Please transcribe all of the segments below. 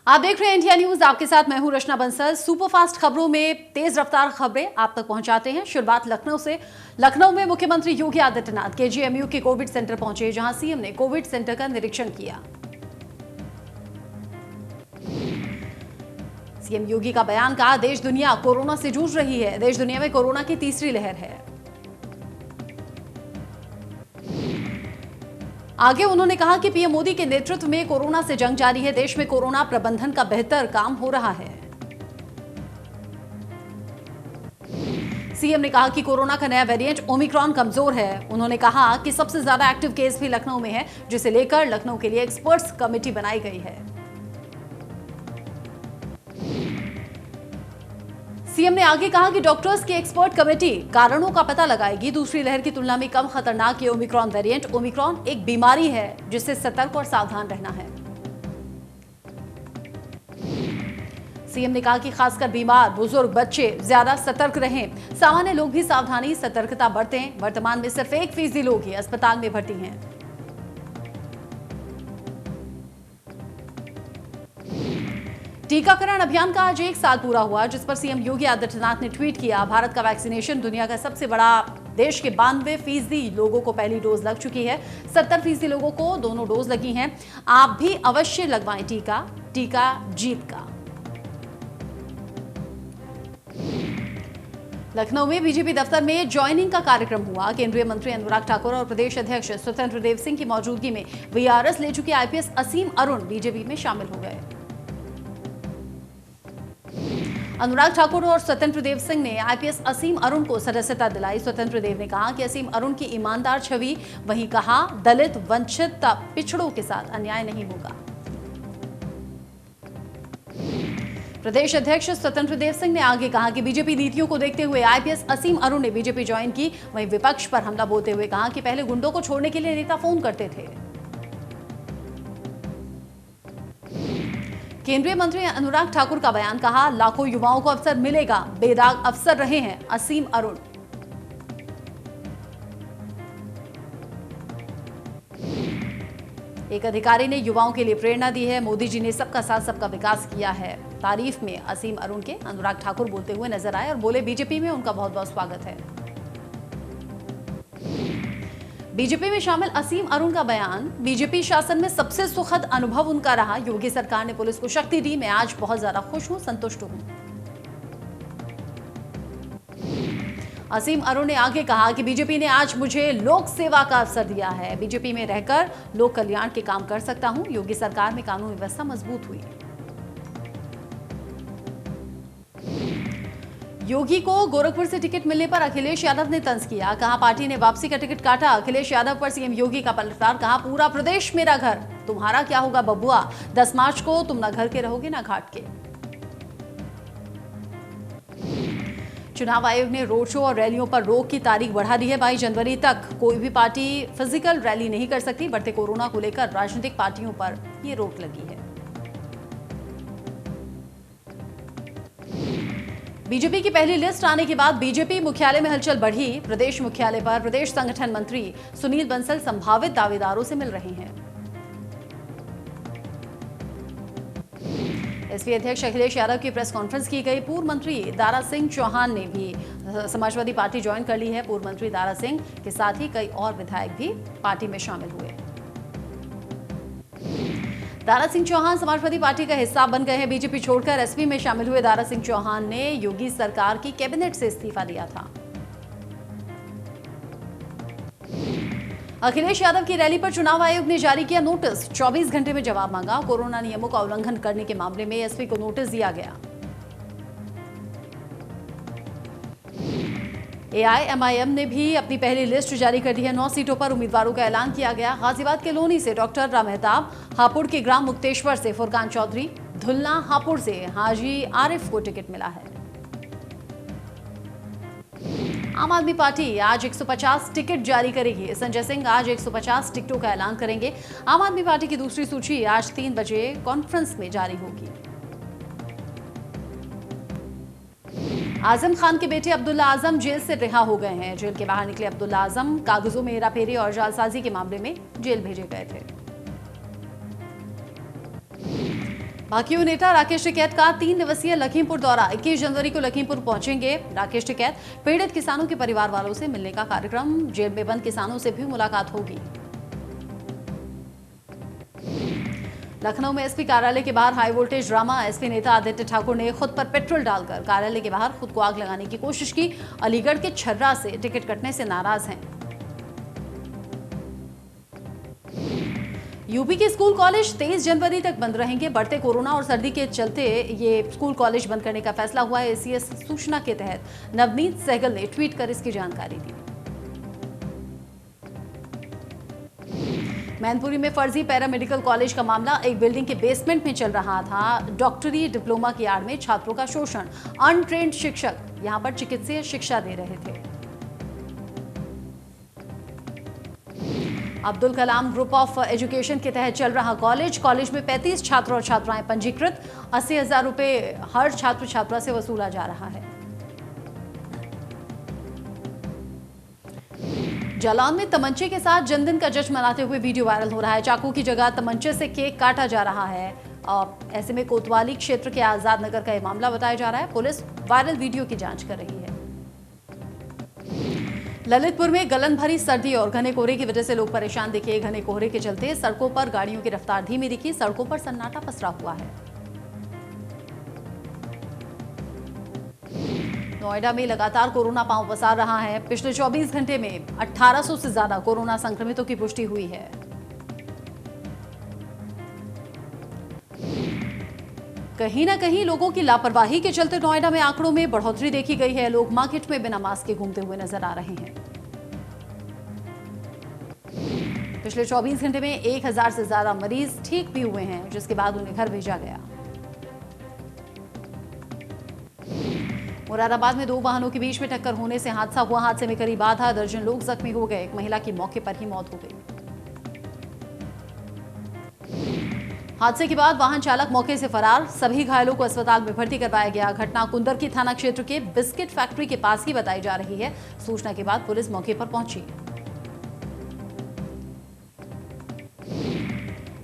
आप देख रहे हैं इंडिया न्यूज। आपके साथ मैं हूं रचना बंसल। सुपरफास्ट खबरों में तेज रफ्तार खबरें आप तक पहुंचाते हैं। शुरुआत लखनऊ से। लखनऊ में मुख्यमंत्री योगी आदित्यनाथ केजीएमयू के कोविड सेंटर पहुंचे, जहां सीएम ने कोविड सेंटर का निरीक्षण किया। सीएम योगी का बयान कहा, देश दुनिया कोरोना से जूझ रही है। देश दुनिया में कोरोना की तीसरी लहर है। आगे उन्होंने कहा कि पीएम मोदी के नेतृत्व में कोरोना से जंग जारी है। देश में कोरोना प्रबंधन का बेहतर काम हो रहा है। सीएम ने कहा कि कोरोना का नया वेरिएंट ओमिक्रॉन कमजोर है। उन्होंने कहा कि सबसे ज्यादा एक्टिव केस भी लखनऊ में है, जिसे लेकर लखनऊ के लिए एक्सपर्ट्स कमेटी बनाई गई है। सीएम ने आगे कहा कि डॉक्टर्स की एक्सपर्ट कमेटी कारणों का पता लगाएगी। दूसरी लहर की तुलना में कम खतरनाक ये ओमिक्रॉन वेरिएंट ओमिक्रॉन एक बीमारी है, जिससे सतर्क और सावधान रहना है। सीएम ने कहा कि खासकर बीमार, बुजुर्ग, बच्चे ज्यादा सतर्क रहें। सामान्य लोग भी सावधानी, सतर्कता बरतें। वर्तमान में सिर्फ 1% लोग ही अस्पताल में भर्ती हैं। टीकाकरण अभियान का आज 1 साल पूरा हुआ, जिस पर सीएम योगी आदित्यनाथ ने ट्वीट किया, भारत का वैक्सीनेशन दुनिया का सबसे बड़ा। देश के 92% लोगों को पहली डोज लग चुकी है। 70% लोगों को दोनों डोज लगी हैं। आप भी अवश्य लगवाएं टीका। टीका जीत का। लखनऊ में बीजेपी दफ्तर में ज्वाइनिंग का कार्यक्रम हुआ। केंद्रीय मंत्री अनुराग ठाकुर और प्रदेश अध्यक्ष स्वतंत्र देव सिंह की मौजूदगी में वीआरएस ले चुके आईपीएस असीम अरुण बीजेपी में शामिल हो गए। अनुराग ठाकुर और स्वतंत्र देव सिंह ने आईपीएस असीम अरुण को सदस्यता दिलाई। स्वतंत्र देव ने कहा कि असीम अरुण की ईमानदार छवि, वहीं कहा दलित, वंचित, पिछड़ों के साथ अन्याय नहीं होगा। प्रदेश अध्यक्ष स्वतंत्र देव सिंह ने आगे कहा कि बीजेपी नीतियों को देखते हुए आईपीएस असीम अरुण ने बीजेपी ज्वाइन की। वहीं विपक्ष पर हमला बोलते हुए कहा कि पहले गुंडों को छोड़ने के लिए नेता फोन करते थे। केंद्रीय मंत्री अनुराग ठाकुर का बयान, कहा लाखों युवाओं को अवसर मिलेगा। बेदाग अफसर रहे हैं असीम अरुण। एक अधिकारी ने युवाओं के लिए प्रेरणा दी है। मोदी जी ने सबका साथ सबका विकास किया है। तारीफ में असीम अरुण के अनुराग ठाकुर बोलते हुए नजर आए और बोले बीजेपी में उनका बहुत बहुत स्वागत है। बीजेपी में शामिल असीम अरुण का बयान, बीजेपी शासन में सबसे सुखद अनुभव उनका रहा। योगी सरकार ने पुलिस को शक्ति दी। मैं आज बहुत ज्यादा खुश हूं, संतुष्ट हूं। असीम अरुण ने आगे कहा कि बीजेपी ने आज मुझे लोक सेवा का अवसर दिया है। बीजेपी में रहकर लोक कल्याण के काम कर सकता हूं। योगी सरकार में कानून व्यवस्था मजबूत हुई। योगी को गोरखपुर से टिकट मिलने पर अखिलेश यादव ने तंज किया। कहा पार्टी ने वापसी का टिकट काटा। अखिलेश यादव पर सीएम योगी का पलटवार। कहा पूरा प्रदेश मेरा घर, तुम्हारा क्या होगा बबुआ। 10 मार्च को तुम ना घर के रहोगे ना घाट के। चुनाव आयोग ने रोड शो और रैलियों पर रोक की तारीख बढ़ा दी है। 22 जनवरी तक कोई भी पार्टी फिजिकल रैली नहीं कर सकती। बढ़ते कोरोना को लेकर राजनीतिक पार्टियों पर यह रोक लगी है। बीजेपी की पहली लिस्ट आने के बाद बीजेपी मुख्यालय में हलचल बढ़ी। प्रदेश मुख्यालय पर प्रदेश संगठन मंत्री सुनील बंसल संभावित दावेदारों से मिल रहे हैं। एसपी अध्यक्ष अखिलेश यादव की प्रेस कॉन्फ्रेंस की गई। पूर्व मंत्री दारा सिंह चौहान ने भी समाजवादी पार्टी ज्वाइन कर ली है। पूर्व मंत्री दारा सिंह के साथ ही कई और विधायक भी पार्टी में शामिल हुए। दारा सिंह चौहान समाजवादी पार्टी का हिस्सा बन गए हैं। बीजेपी छोड़कर एसपी में शामिल हुए दारा सिंह चौहान ने योगी सरकार की कैबिनेट से इस्तीफा दिया था। अखिलेश यादव की रैली पर चुनाव आयोग ने जारी किया नोटिस। 24 घंटे में जवाब मांगा। कोरोना नियमों का उल्लंघन करने के मामले में एसपी को नोटिस दिया गया। एआईएमआईएम ने भी अपनी पहली लिस्ट जारी कर दी है। 9 सीटों पर उम्मीदवारों का ऐलान किया गया। गाजियाबाद के लोनी से डॉक्टर राम मेहताब, हापुड़ के ग्राम मुक्तेश्वर से फुरकान चौधरी, धुलना हापुड़ से हाजी आरिफ को टिकट मिला है। आम आदमी पार्टी आज 150 टिकट जारी करेगी। संजय सिंह आज 150 टिकटों का ऐलान करेंगे। आम आदमी पार्टी की दूसरी सूची आज 3 बजे कॉन्फ्रेंस में जारी होगी। आजम खान के बेटे अब्दुल्ला आजम जेल से रिहा हो गए हैं। जेल के बाहर निकले अब्दुल्ला आजम कागजों में हेराफेरी और जालसाजी के मामले में जेल भेजे गए थे। भाकियू नेता राकेश टिकैत का 3 दिवसीय लखीमपुर दौरा 21 जनवरी को लखीमपुर पहुंचेंगे। राकेश टिकैत पीड़ित किसानों के परिवार वालों से मिलने का कार्यक्रम, जेल में बंद किसानों से भी मुलाकात होगी। लखनऊ में एसपी कार्यालय के बाहर हाई वोल्टेज ड्रामा, एसपी नेता आदित्य ठाकुर ने खुद पर पेट्रोल डालकर कार्यालय के बाहर खुद को आग लगाने की कोशिश की। अलीगढ़ के छर्रा से टिकट कटने से नाराज हैं। यूपी के स्कूल कॉलेज 23 जनवरी तक बंद रहेंगे। बढ़ते कोरोना और सर्दी के चलते ये स्कूल कॉलेज बंद करने का फैसला हुआ है। एसीएस सूचना के तहत नवनीत सहगल ने ट्वीट कर इसकी जानकारी दी। मैनपुरी में फर्जी पैरामेडिकल कॉलेज का मामला, एक बिल्डिंग के बेसमेंट में चल रहा था डॉक्टरी डिप्लोमा की आड़ में छात्रों का शोषण। अनट्रेन्ड शिक्षक यहां पर चिकित्सीय शिक्षा दे रहे थे। Abdul Kalam group of education के तहत चल रहा कॉलेज में 35 छात्र और छात्राएं पंजीकृत। 80,000 रुपए हर छात्र छात्रा से वसूला जा रहा है। जालौन में तमंचे के साथ जन्मदिन का जश्न मनाते हुए वीडियो वायरल हो रहा है। चाकू की जगह तमंचे से केक काटा जा रहा है। ऐसे में कोतवाली क्षेत्र के आजाद नगर का यह मामला बताया जा रहा है। पुलिस वायरल वीडियो की जांच कर रही है। ललितपुर में गलन भरी सर्दी और घने कोहरे की वजह से लोग परेशान दिखे। घने कोहरे के चलते सड़कों पर गाड़ियों की रफ्तार धीमी दिखी। सड़कों पर सन्नाटा पसरा हुआ है। नोएडा में लगातार कोरोना पांव पसार रहा है। पिछले 24 घंटे में 1800 से ज्यादा कोरोना संक्रमितों की पुष्टि हुई है। कहीं ना कहीं लोगों की लापरवाही के चलते नोएडा में आंकड़ों में बढ़ोतरी देखी गई है। लोग मार्केट में बिना मास्क के घूमते हुए नजर आ रहे हैं। पिछले 24 घंटे में 1000 से ज्यादा मरीज ठीक भी हुए हैं, जिसके बाद उन्हें घर भेजा गया। मुरादाबाद में 2 वाहनों के बीच में टक्कर होने से हादसा हुआ। हादसे में करीब आधा दर्जन लोग जख्मी हो गए। एक महिला की मौके पर ही मौत हो गई। हादसे के बाद वाहन चालक मौके से फरार। सभी घायलों को अस्पताल में भर्ती करवाया गया। घटना कुंदरकी थाना क्षेत्र के बिस्किट फैक्ट्री के पास ही बताई जा रही है। सूचना के बाद पुलिस मौके पर पहुंची।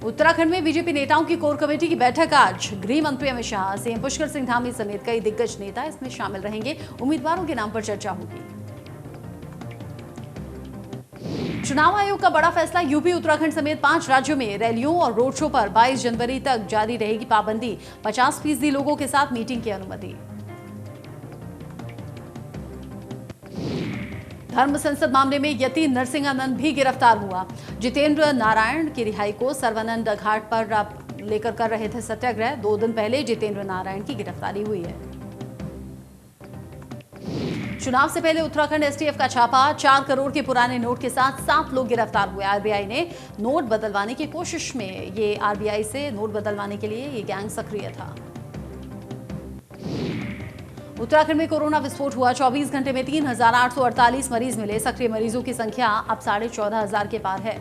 उत्तराखंड में बीजेपी नेताओं की कोर कमेटी की बैठक आज। गृह मंत्री अमित शाह, सीएम पुष्कर सिंह धामी समेत कई दिग्गज नेता इसमें शामिल रहेंगे। उम्मीदवारों के नाम पर चर्चा होगी। चुनाव आयोग का बड़ा फैसला। यूपी, उत्तराखंड समेत 5 राज्यों में रैलियों और रोड शो पर 22 जनवरी तक जारी रहेगी पाबंदी। 50% लोगों के साथ मीटिंग की अनुमति। धर्म संसद मामले में यति नरसिंहानंद भी गिरफ्तार हुआ। जितेंद्र नारायण की रिहाई को सर्वानंद घाट पर लेकर कर रहे थे सत्याग्रह। 2 दिन पहले जितेंद्र नारायण की गिरफ्तारी हुई है। चुनाव से पहले उत्तराखंड एसटीएफ का छापा। 4 करोड़ के पुराने नोट के साथ 7 लोग गिरफ्तार हुए। आरबीआई ने नोट बदलवाने की कोशिश में आरबीआई से नोट बदलवाने के लिए ये गैंग सक्रिय था। उत्तराखंड में कोरोना विस्फोट हुआ। 24 घंटे में 3848 मरीज मिले। सक्रिय मरीजों की संख्या अब 14,500 के पार है।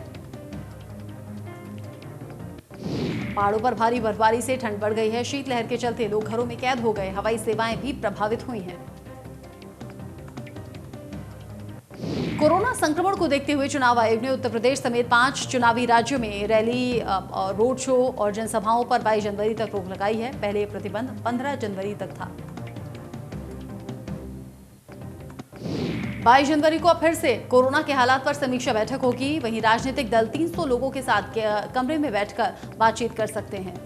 पहाड़ों पर भारी बर्फबारी से ठंड बढ़ गई है। शीतलहर के चलते लोग घरों में कैद हो गए। हवाई सेवाएं भी प्रभावित हुई हैं। कोरोना संक्रमण को देखते हुए चुनाव आयोग ने उत्तर प्रदेश समेत 5 चुनावी राज्यों में रैली, रोड शो और जनसभाओं पर 22 जनवरी तक रोक लगाई है। पहले प्रतिबंध 15 जनवरी तक था। 22 जनवरी को अब फिर से कोरोना के हालात पर समीक्षा बैठक होगी। वहीं राजनीतिक दल 300 लोगों के साथ कमरे में बैठकर बातचीत कर सकते हैं।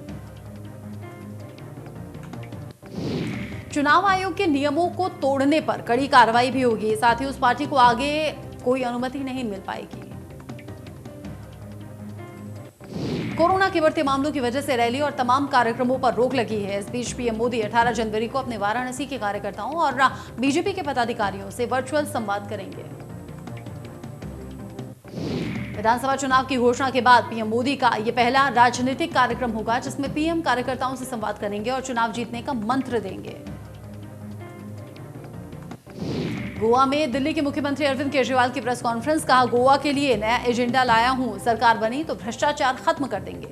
चुनाव आयोग के नियमों को तोड़ने पर कड़ी कार्रवाई भी होगी। साथ ही उस पार्टी को आगे कोई अनुमति नहीं मिल पाएगी। कोरोना के बढ़ते मामलों की वजह से रैली और तमाम कार्यक्रमों पर रोक लगी है। इस बीच पीएम मोदी 18 जनवरी को अपने वाराणसी के कार्यकर्ताओं और बीजेपी के पदाधिकारियों से वर्चुअल संवाद करेंगे। विधानसभा चुनाव की घोषणा के बाद पीएम मोदी का यह पहला राजनीतिक कार्यक्रम होगा, जिसमें पीएम कार्यकर्ताओं से संवाद करेंगे और चुनाव जीतने का मंत्र देंगे। गोवा में दिल्ली के मुख्यमंत्री अरविंद केजरीवाल की प्रेस कॉन्फ्रेंस। कहा, गोवा के लिए नया एजेंडा लाया हूं। सरकार बनी तो भ्रष्टाचार खत्म कर देंगे।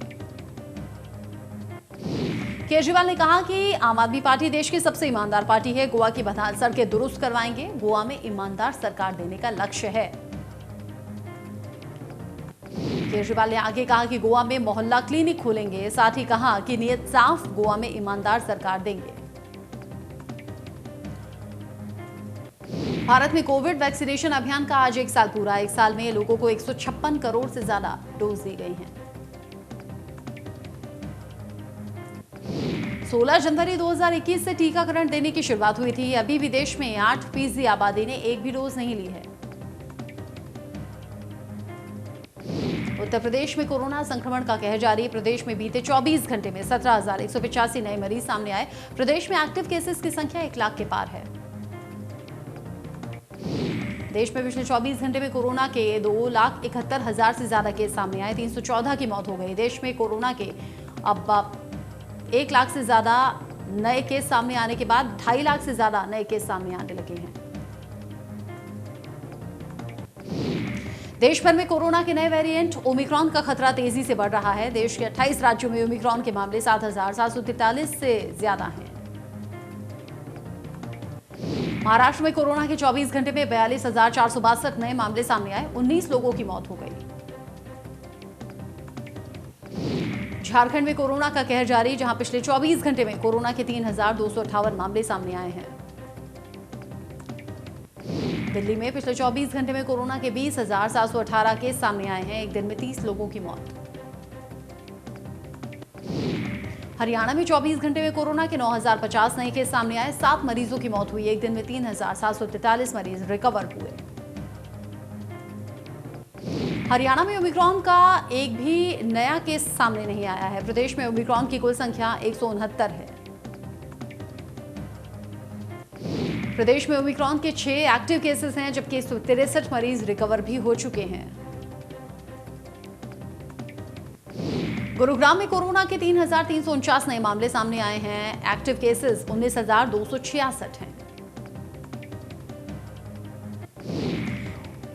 केजरीवाल ने कहा कि आम आदमी पार्टी देश की सबसे ईमानदार पार्टी है। गोवा की बदहाल सड़कें दुरुस्त करवाएंगे। गोवा में ईमानदार सरकार देने का लक्ष्य है। केजरीवाल ने आगे कहा कि गोवा में मोहल्ला क्लिनिक खोलेंगे, साथ ही कहा कि नीयत साफ, गोवा में ईमानदार सरकार देंगे। भारत में कोविड वैक्सीनेशन अभियान का आज 1 साल पूरा। 1 साल में लोगों को 156 करोड़ से ज्यादा डोज दी गई हैं। 16 जनवरी 2021 से टीकाकरण देने की शुरुआत हुई थी। अभी भी देश में 8% आबादी ने एक भी डोज नहीं ली है। उत्तर प्रदेश में कोरोना संक्रमण का कहर जारी। प्रदेश में बीते 24 घंटे में 17,185 नए मरीज सामने आए। प्रदेश में एक्टिव केसेस की संख्या 1 लाख के पार है। देश में पिछले 24 घंटे में कोरोना के 2,71,000 से ज्यादा केस सामने आए। 314 की मौत हो गई। देश में कोरोना के अब 1 लाख से ज्यादा नए केस सामने आने के बाद 2.5 लाख से ज्यादा नए केस सामने आने लगे हैं। देश भर में कोरोना के नए वेरिएंट ओमिक्रॉन का खतरा तेजी से बढ़ रहा है। देश के 28 राज्यों में ओमिक्रॉन के मामले 7,743 से ज्यादा हैं। महाराष्ट्र में कोरोना के 24 घंटे में 42,462 नए मामले सामने आए। 19 लोगों की मौत हो गई। झारखंड में कोरोना का कहर जारी, जहां पिछले 24 घंटे में कोरोना के 3,258 मामले सामने आए हैं। दिल्ली में पिछले 24 घंटे में कोरोना के 20,718 केस सामने आए हैं। एक दिन में 30 लोगों की मौत। हरियाणा में 24 घंटे में कोरोना के 9,050 नए केस सामने आए। 7 मरीजों की मौत हुई। एक दिन में 3,743 मरीज रिकवर हुए। हरियाणा में ओमिक्रॉन का एक भी नया केस सामने नहीं आया है। प्रदेश में ओमिक्रॉन की कुल संख्या 169 है। प्रदेश में ओमिक्रॉन के 6 एक्टिव केसेस हैं, जबकि 163 मरीज रिकवर भी हो चुके हैं। गुरुग्राम में कोरोना के 3,349 नए मामले सामने आए हैं। एक्टिव केसेस 19,266 हैं।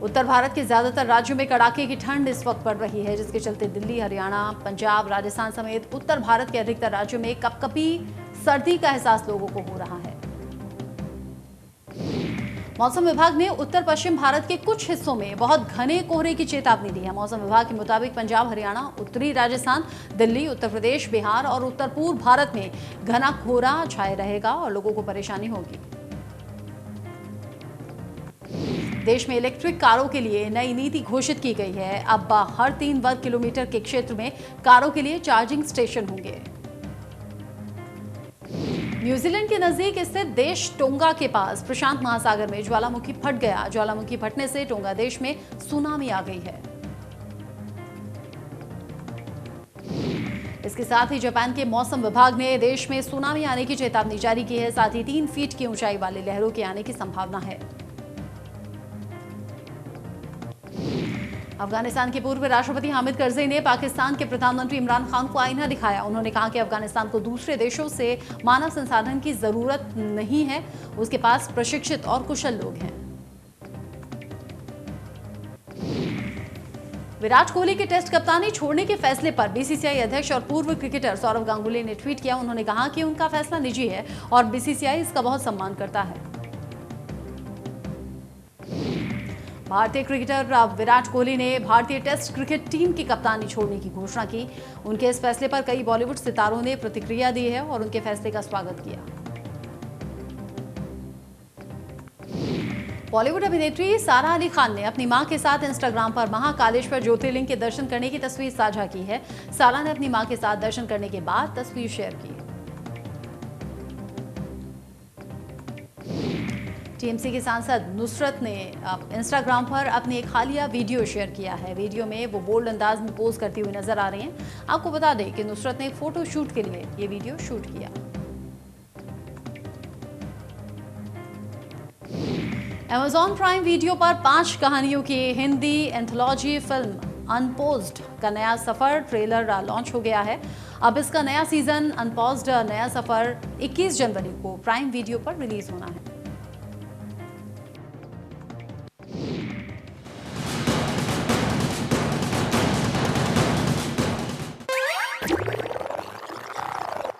उत्तर भारत के ज्यादातर राज्यों में कड़ाके की ठंड इस वक्त पड़ रही है, जिसके चलते दिल्ली, हरियाणा, पंजाब, राजस्थान समेत उत्तर भारत के अधिकतर राज्यों में कपकपी सर्दी का एहसास लोगों को हो रहा है। मौसम विभाग ने उत्तर पश्चिम भारत के कुछ हिस्सों में बहुत घने कोहरे की चेतावनी दी है। मौसम विभाग के मुताबिक पंजाब, हरियाणा, उत्तरी राजस्थान, दिल्ली, उत्तर प्रदेश, बिहार और उत्तर पूर्व भारत में घना कोहरा छाए रहेगा और लोगों को परेशानी होगी। देश में इलेक्ट्रिक कारों के लिए नई नीति घोषित की गई है। अब हर 3 वर्ग किलोमीटर के क्षेत्र में कारों के लिए चार्जिंग स्टेशन होंगे। न्यूजीलैंड के नजदीक स्थित देश टोंगा के पास प्रशांत महासागर में ज्वालामुखी फट गया। ज्वालामुखी फटने से टोंगा देश में सुनामी आ गई है। इसके साथ ही जापान के मौसम विभाग ने देश में सुनामी आने की चेतावनी जारी की है। साथ ही 3 फीट की ऊंचाई वाली लहरों के आने की संभावना है। अफगानिस्तान के पूर्व राष्ट्रपति हामिद करजई ने पाकिस्तान के प्रधानमंत्री इमरान खान को आईना दिखाया। उन्होंने कहा कि अफगानिस्तान को दूसरे देशों से मानव संसाधन की जरूरत नहीं है, उसके पास प्रशिक्षित और कुशल लोग हैं। विराट कोहली के टेस्ट कप्तानी छोड़ने के फैसले पर बीसीसीआई अध्यक्ष और पूर्व क्रिकेटर सौरव गांगुली ने ट्वीट किया। उन्होंने कहा कि उनका फैसला निजी है और बीसीसीआई इसका बहुत सम्मान करता है। भारतीय क्रिकेटर विराट कोहली ने भारतीय टेस्ट क्रिकेट टीम की कप्तानी छोड़ने की घोषणा की। उनके इस फैसले पर कई बॉलीवुड सितारों ने प्रतिक्रिया दी है और उनके फैसले का स्वागत किया। बॉलीवुड अभिनेत्री सारा अली खान ने अपनी मां के साथ इंस्टाग्राम पर महाकालेश्वर ज्योतिर्लिंग के दर्शन करने की तस्वीर साझा की है। सारा ने अपनी मां के साथ दर्शन करने के बाद तस्वीर शेयर की। टीएमसी के सांसद नुसरत ने इंस्टाग्राम पर अपनी एक हालिया वीडियो शेयर किया है। वीडियो में वो बोल्ड अंदाज में पोज करती हुई नजर आ रही हैं। आपको बता दें कि नुसरत ने एक फोटो शूट के लिए ये वीडियो शूट किया। Amazon प्राइम वीडियो पर 5 कहानियों की हिंदी एंथोलॉजी फिल्म अनपोज्ड का नया सफर ट्रेलर लॉन्च हो गया है। अब इसका नया सीजन अनपोज्ड नया सफर 21 जनवरी को प्राइम वीडियो पर रिलीज होना है।